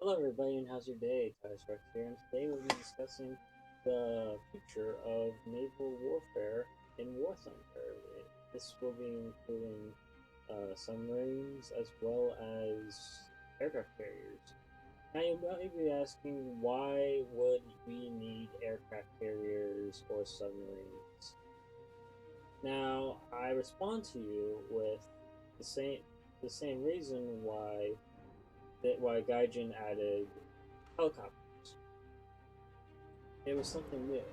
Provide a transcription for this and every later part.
Hello everybody and how's your day? Tyler Rex here, and today we'll be discussing the future of naval warfare in Warthunder. This will be including submarines as well as aircraft carriers. Now you might be asking, why would we need aircraft carriers or submarines? Now I respond to you with the same the same reason why Gaijin added helicopters. It was something new,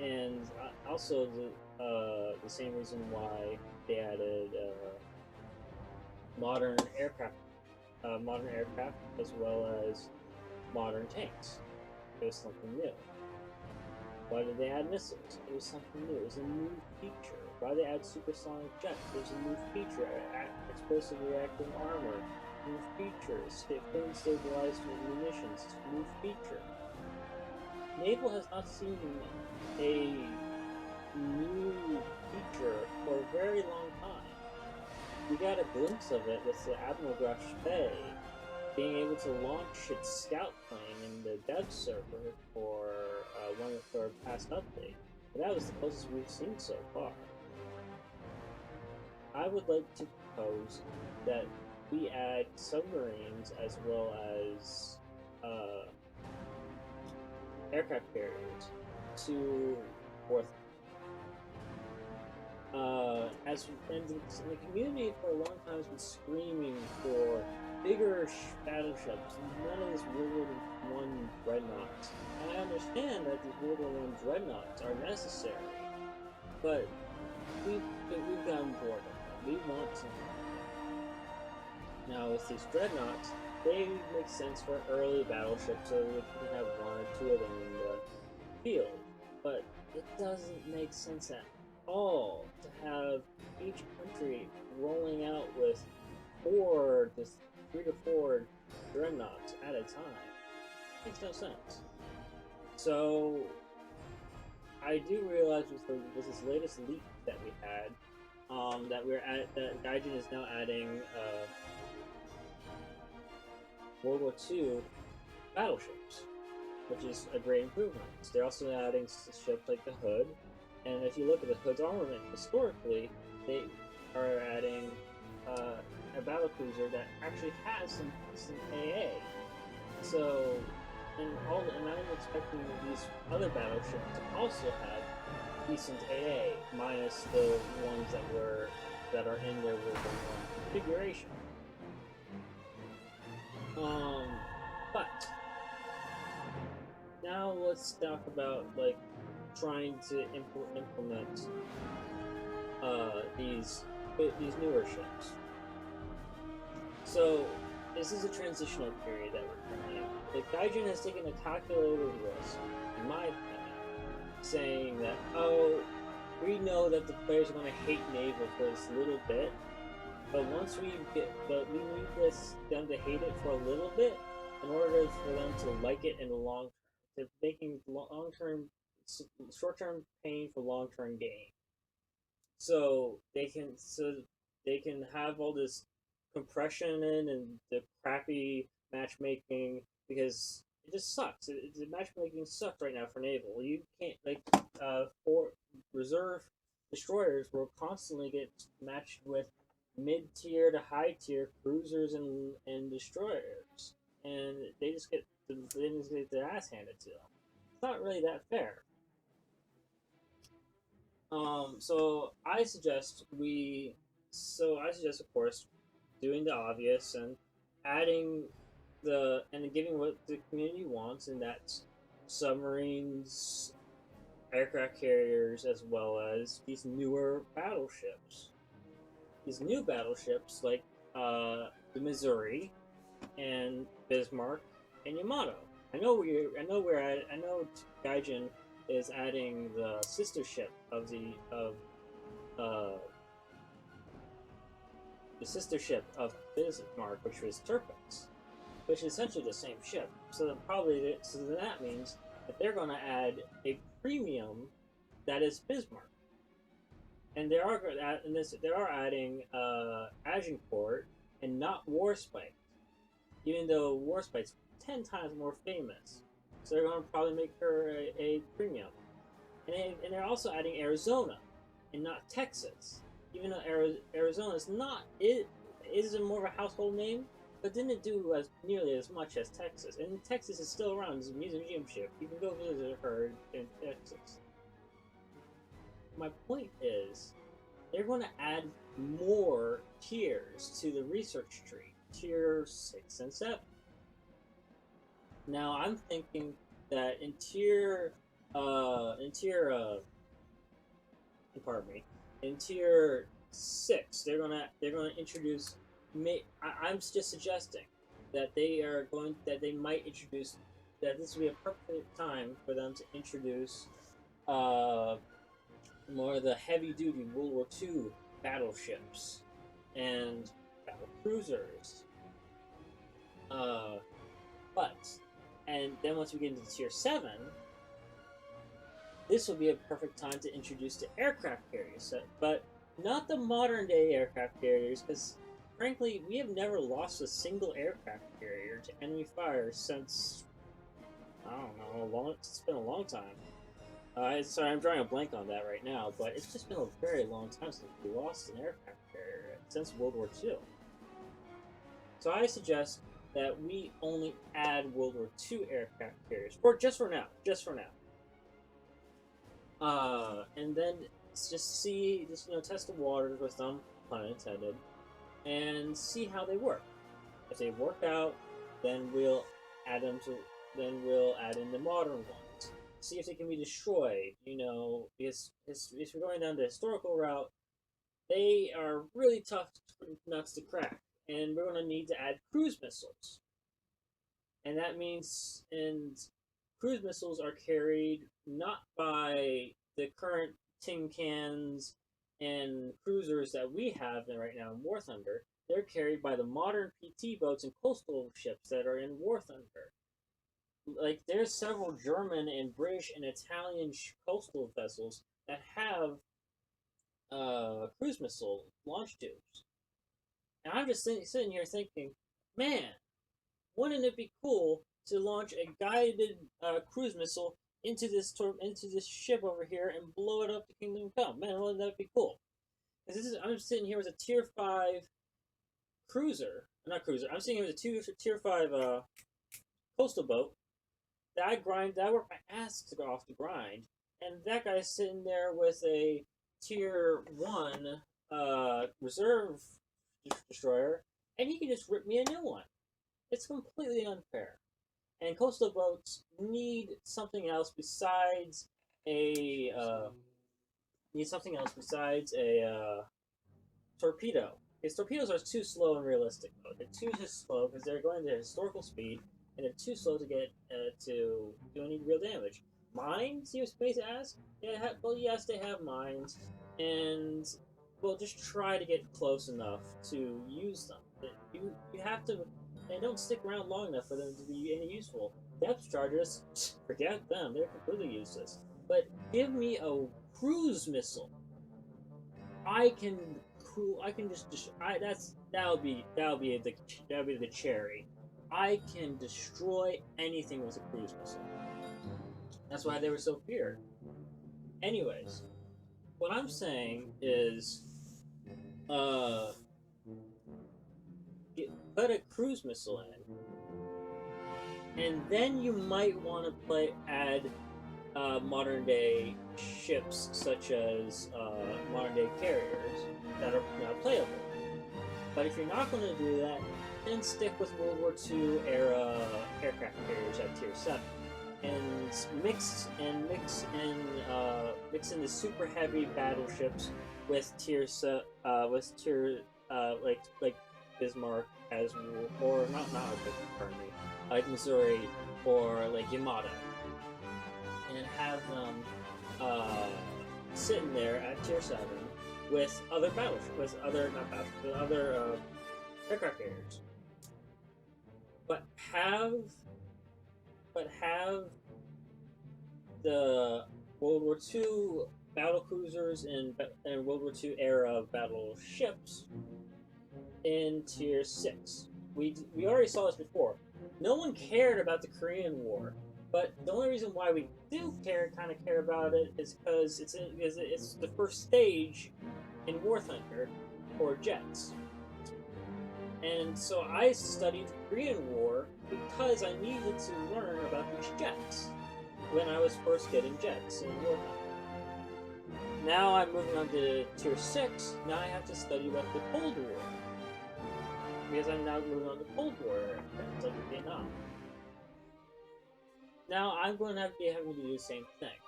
and also the same reason why they added modern aircraft, as well as modern tanks. It was something new. Why did they add missiles? It was something new. It was a new feature. Why did they add supersonic jets? It was a new feature. Explosive reacting armor. New features. Fin stabilized munitions. New feature. Naval has not seen a new feature for a very long time. We got a glimpse of it with the Admiral Graf Spee being able to launch its scout plane in the dev server for a past update. But that was the closest we've seen so far. I would like to propose that we add submarines as well as aircraft carriers to Warthunder. As and the community for a long time has been screaming for bigger battleships, none of this World War One dreadnoughts. And I understand that these World War One dreadnoughts are necessary, but we've gotten bored of them. We want something. Now with these dreadnoughts, they make sense for early battleships, so we can have one or two of them in the field. But it doesn't make sense at all to have each country rolling out with three to four dreadnoughts at a time. It makes no sense. So I do realize with this latest leak that we had, that Gaijin is now adding World War II battleships, which is a great improvement. They're also adding ships like the Hood, and if you look at the Hood's armament historically, they are adding a battlecruiser that actually has some decent AA. So, and I'm expecting these other battleships to also have decent AA, minus the ones that are in their World War I configuration. But now let's talk about trying to implement these newer ships. So this is a transitional period that we're currently in. The Gaijin has taken a calculated risk, in my opinion, saying that, oh, we know that the players are going to hate Naval for this little bit, but we need them to hate it for a little bit in order for them to like it in the long term. They're making short-term pain for long-term gain. So they can have all this compression in and the crappy matchmaking, because it just sucks. The matchmaking sucks right now for Naval. You can't for reserve destroyers will constantly get matched with mid-tier to high-tier cruisers and destroyers, and they just get their ass handed to them. It's not really that fair. So I suggest of course, doing the obvious and adding giving what the community wants, and that's submarines, aircraft carriers, as well as these newer battleships. These new battleships like the Missouri and Bismarck and Yamato. I know Gaijin is adding the sister ship of the sister ship of Bismarck, which was Turpix, which is essentially the same ship. So that means that they're going to add a premium that is Bismarck, and they are adding Agincourt and not Warspite. even though Warspite's 10 times more famous. So they're going to probably make her a premium. And they're also adding Arizona and not Texas. Even though Arizona is not, it is more of a household name, but didn't do as nearly as much as Texas. And Texas is still around as a museum ship. You can go visit her in Texas. My point is, they're going to add more tiers to the research tree, tier 6 and 7. Now I'm thinking that in pardon me, in tier 6, they're gonna introduce. I'm just suggesting that they might introduce that this would be a perfect time for them to introduce uh, more of the heavy duty World War II battleships and battle cruisers. Uh, but and then once we get into tier 7, this will be a perfect time to introduce the aircraft carriers, but not the modern day aircraft carriers, because frankly, we have never lost a single aircraft carrier to enemy fire since I don't know, it's been a long time. Sorry, I'm drawing a blank on that right now, but it's just been a very long time since we lost an aircraft carrier since World War II. So I suggest that we only add World War II aircraft carriers for now, and then test the waters with them, pun intended, and see how they work. If they work out, then we'll add them to. Then we'll add in the modern ones. See if they can be destroyed. Because if we're going down the historical route, they are really tough nuts to crack, and we're going to need to add cruise missiles. And that means, cruise missiles are carried not by the current tin cans and cruisers that we have right now in War Thunder. They're carried by the modern PT boats and coastal ships that are in War Thunder. Like, there's several German and British and Italian coastal vessels that have cruise missile launch tubes. And I'm just sitting here thinking, man, wouldn't it be cool to launch a guided cruise missile into this ship over here and blow it up to Kingdom Come? Man, wouldn't that be cool? Because I'm sitting here with a tier 5 cruiser, not cruiser. I'm sitting here with a tier 5 coastal boat that I work my ass to go off the grind, and that guy's sitting there with a tier 1 reserve destroyer, and he can just rip me a new one. It's completely unfair. And coastal boats need something else besides a torpedo. Because torpedoes are too slow and realistic. They're too slow because they're going at historical speed, and they're too slow to get to do any real damage. Mines, you supposed to ask? Well, yes, they have mines, and well, just try to get close enough to use them. You have to. They don't stick around long enough for them to be any useful. Depth charges, forget them. They're completely useless. But give me a cruise missile. I can that'll be the cherry. I can destroy anything with a cruise missile. That's why they were so feared. Anyways, what I'm saying is, uh, put a cruise missile in, and then you might want to add modern day ships such as modern day carriers that are now playable. But if you're not going to do that, then stick with World War II era aircraft carriers at tier 7, and mix in the super heavy battleships with like Bismarck as or not pardon me, like Missouri or like Yamada, and have them sitting there at tier 7 with other battleships, with other aircraft carriers, but have the World War II battle cruisers and World War II era battleships in tier 6 we already saw this before. No one cared about the Korean War, but the only reason why we do kind of care about it is because it's the first stage in War Thunder for jets. And so I studied the Korean War because I needed to learn about these jets when I was first getting jets in War Thunder. Now I'm moving on to Tier 6. Now I have to study about the Cold War. Because I'm now moving on to Cold War era, like Vietnam. Now I'm going to be having to do the same thing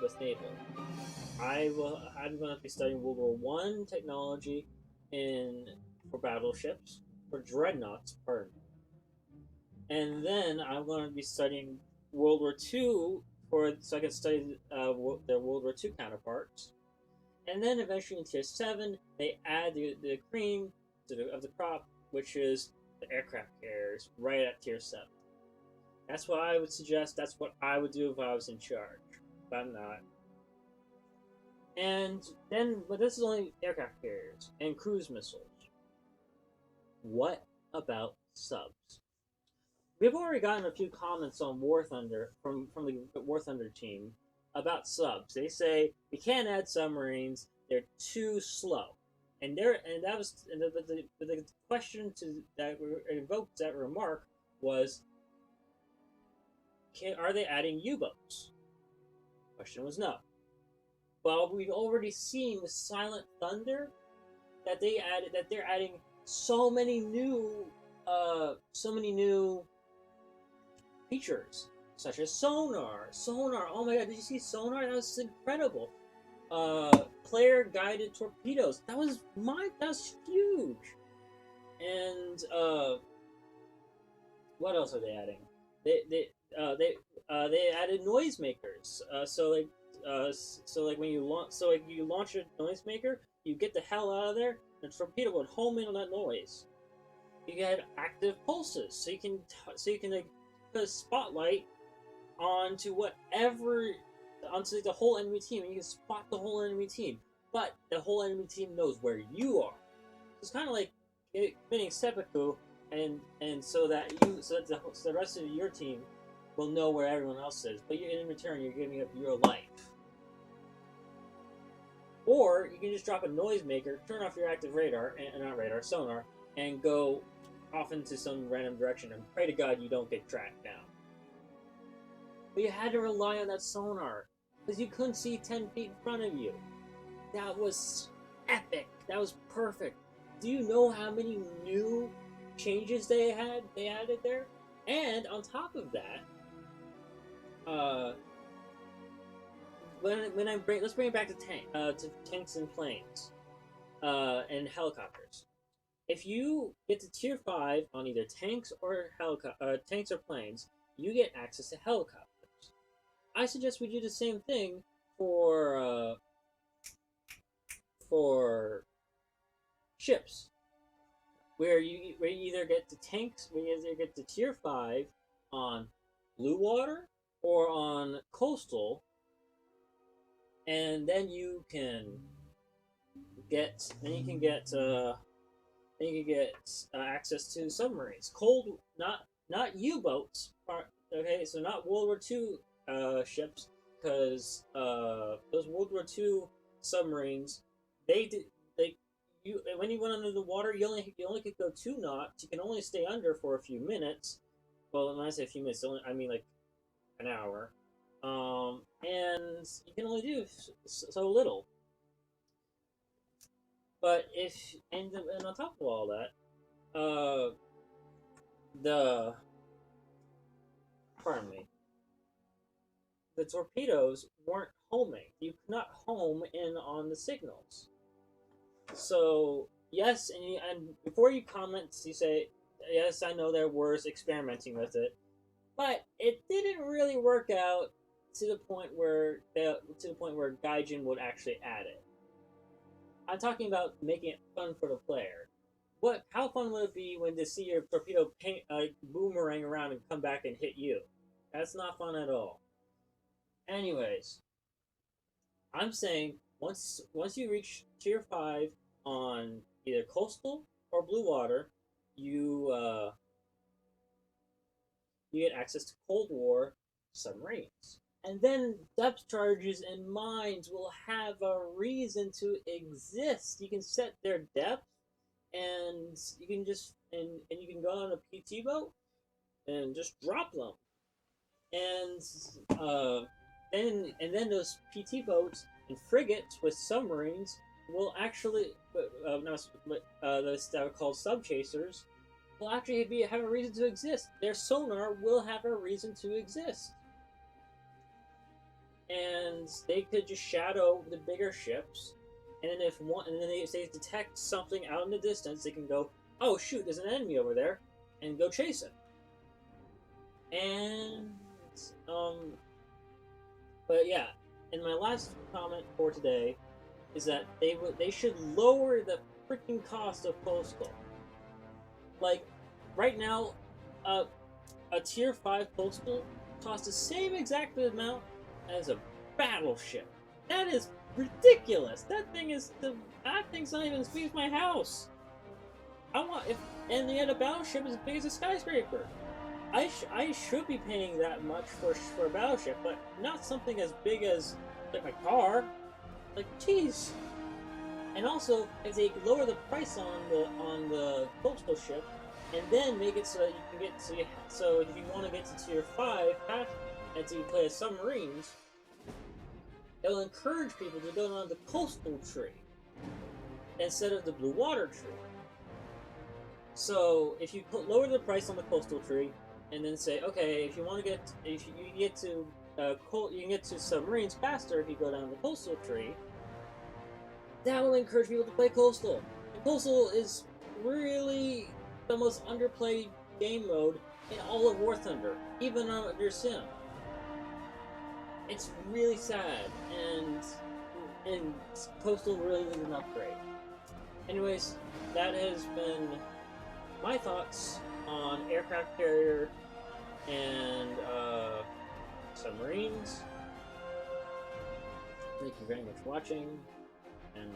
with naval. I'm going to be studying World War One technology for battleships, for dreadnoughts, pardon. And then I'm going to be studying World War Two so I can study their World War Two counterparts. And then eventually in Tier 7, they add the cream of the crop, which is the aircraft carriers, right at Tier 7. That's what I would suggest. That's what I would do if I was in charge. But I'm not. But this is only aircraft carriers and cruise missiles. What about subs? We've already gotten a few comments on War Thunder from the War Thunder team about subs. They say we can't add submarines; they're too slow. And the question that invoked that remark was, are they adding U-boats? Question was no. Well, we've already seen with Silent Thunder that they're adding so many new features, such as sonar. Oh my god, did you see sonar? That was incredible. Player guided torpedoes. That was huge. And what else are they adding? They added noisemakers. So like when you launch a noisemaker, you get the hell out of there. And the torpedo would home in on that noise. You get active pulses, so you can like put a spotlight onto onto the whole enemy team, and you can spot the whole enemy team. But the whole enemy team knows where you are. It's kind of like committing seppuku, and so that the rest of your team will know where everyone else is. But in return, you're giving up your life. Or you can just drop a noisemaker, turn off your active sonar, and go off into some random direction and pray to God you don't get tracked down. But you had to rely on that sonar because you couldn't see 10 feet in front of you. That was epic. That was perfect. Do you know how many new changes they added there? And on top of that, let's bring it back to tanks and planes, and helicopters. If you get to Tier 5 on either tanks or planes, you get access to helicopters. I suggest we do the same thing for ships, where you either get to Tier 5 on blue water or on coastal, and then you can get access to submarines. Not U-boats. Okay, so not World War II ships, because those World War II submarines, when you went under the water, you only could go 2 knots. You can only stay under for a few minutes. Well, when I say a few minutes, I mean like an hour. And you can only do so little. But and on top of all that, the torpedoes weren't homing. You could not home in on the signals. So yes, and before you comment, you say, yes, I know they're worse experimenting with it, but it didn't really work out to the point where Gaijin would actually add it. I'm talking about making it fun for the player. How fun would it be when to see your torpedo boomerang around and come back and hit you? That's not fun at all. Anyways, I'm saying once you reach Tier 5 on either coastal or blue water, you you get access to Cold War submarines. And then depth charges and mines will have a reason to exist. You can set their depth, and you can just and you can go on a PT boat and just drop them. And then those PT boats and frigates with submarines will actually not those that are called sub chasers will actually have a reason to exist. Their sonar will have a reason to exist, and they could just shadow the bigger ships. And then if they detect something out in the distance, they can go, "Oh shoot, there's an enemy over there," and go chase it. And um, but yeah, and my last comment for today is that they should lower the freaking cost of coastal. Like right now, uh, a tier 5 coastal costs the same exact amount as a battleship. That is ridiculous. That thing's not even as big as my house. I want if and yet a battleship is as big as a skyscraper. I should be paying that much for a battleship, but not something as big as like my car. Like, jeez. And also, if they lower the price on the coastal ship, and then make it so that you can get so if you want to get to tier 5 and so you play as submarines, it'll encourage people to go on the coastal tree instead of the blue water tree. So if you lower the price on the coastal tree, and then say, okay, if you want to get if you get to you can get to submarines faster if you go down the coastal tree, that will encourage people to play coastal. And coastal is really the most underplayed game mode in all of War Thunder, even on your sim. It's really sad, and coastal really needs an upgrade. Anyways, that has been my thoughts on aircraft carrier and submarines. Thank you very much for watching, and